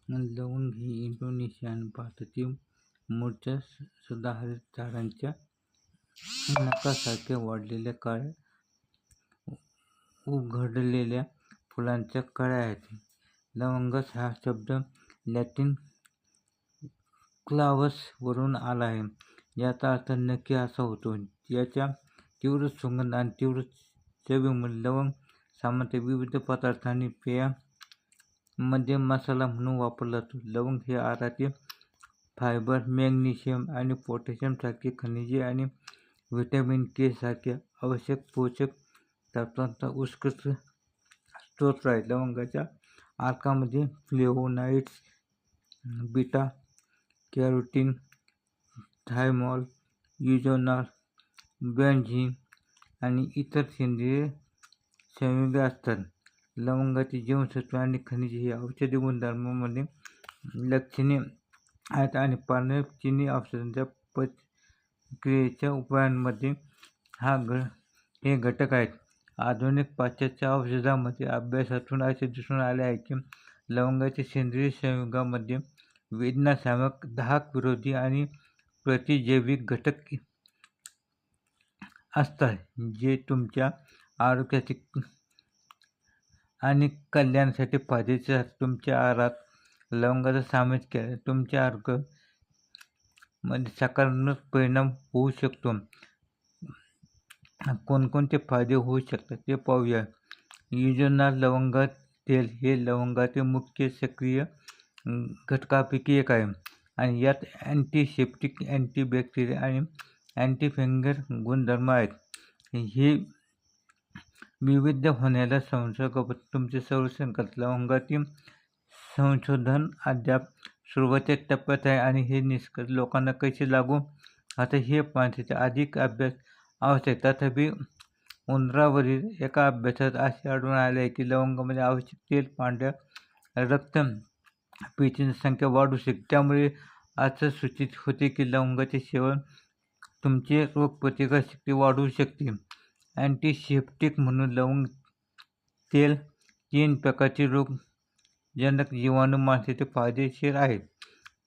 लवंग ही इंडोनेशिया आणि भारतातील मूळच्या सदाहरित झाडांच्या नखासारख्या वाढलेल्या काळ्या उघडलेल्या फुलांच्या कळ्या आहेत. लवंगस हा शब्द लॅटिन क्लावस वरून आला आहे, याचा अर्थ नखे असा होतो. याच्या तीव्र सुगंध आणि तीव्र चवीमुळे लवंग सामान्यतः विविध पदार्थ आणि पेयांमध्ये मसाला म्हणून वापरला जातो. लवंग हे आहारातील फायबर, मॅग्नेशियम आणि पोटॅशियम सारखे खनिजे आणि व्हिटॅमिन के सारख्या आवश्यक पोषक तत्वांचा उत्कृष्ट स्रोत आहे. लवंगाच्या अर्कामध्ये flavonoids, beta carotene, thymol, युजोनॉल, benzene आणि इतर सेंद्रिय संयुगे असतात. लवंगाची जीवनसत्त्वे आणि खनिजे ही औषधी गुणधर्मांमध्ये लक्षणे आहेत आणि पांढऱ्या चिनी औषधांच्या पचनक्रियेच्या उपायांमध्ये हे घटक आहेत. आधुनिक पाश्चात्य औषधामध्ये अभ्यासातून असे दिसून आले आहे की लवंगाच्या सेंद्रिय संयुगामध्ये वेदनाशामक, दाहक विरोधी आणि प्रतिजैविक घटक असतात, जे तुमच्या आरोग्यासाठी आणि कल्याणासाठी फायदेशीर असतात. तुमच्या आहारात लवंगाचा समावेश केल्यास तुमच्या आरोग्यामध्ये सकारात्मक परिणाम होऊ शकतो. कोणकोणते फायदे होऊ शकतात ते पाहूया. युजोनॉल लवंग तेल हे लवंगाचे मुख्य सक्रिय घटकापैकी एक आहे आणि यात अँटीसेप्टिक, अँटीबॅक्टेरियल आणि अँटीफंगल गुणधर्म आहेत. हे विविध होणाऱ्या संसर्गापासून तुमचे संरक्षण करतात. लवंगातील संशोधन अद्याप सुरुवातीच्या टप्प्यात आहे आणि हे निष्कर्ष लोकांना कसे लागू होतात हे पाहण्यासाठी अधिक अभ्यास आवश्यक आहे. तथापि, उंदरांवरील एका अभ्यासात असे आढळून आले आहे की लवंगामध्ये आवश्यक तेल पांढऱ्या रक्तपेशींची संख्या वाढवू शकते. त्यामुळे असं सूचित होते की लवंगाचे सेवन तुमची रोगप्रतिकारशक्ती वाढवू शकते. अँटीसेप्टिक म्हणून लवंग तेल 3 प्रकारचे रोगजनक जीवाणू मारण्यासाठी फायदेशीर आहेत,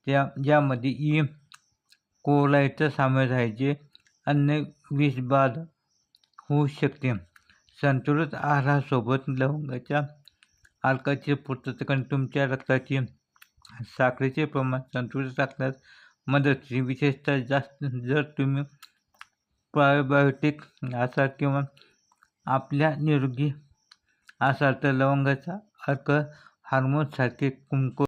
ज्यामध्ये ई. कोलायचा समावेश आहे, जे अन्न विषबाधा होऊ शकते. संतुलित आहारासोबत लवंगाच्या अर्काची पूर्तता करणे तुमच्या रक्ताची साखरेचे प्रमाण संतुलित राखण्यास मदत होते, विशेषतः जर तुम्ही प्रोबायोटिक असाल किंवा आपल्या निरोगी असाल तर. लवंगाचा अर्क हार्मोन्ससारखे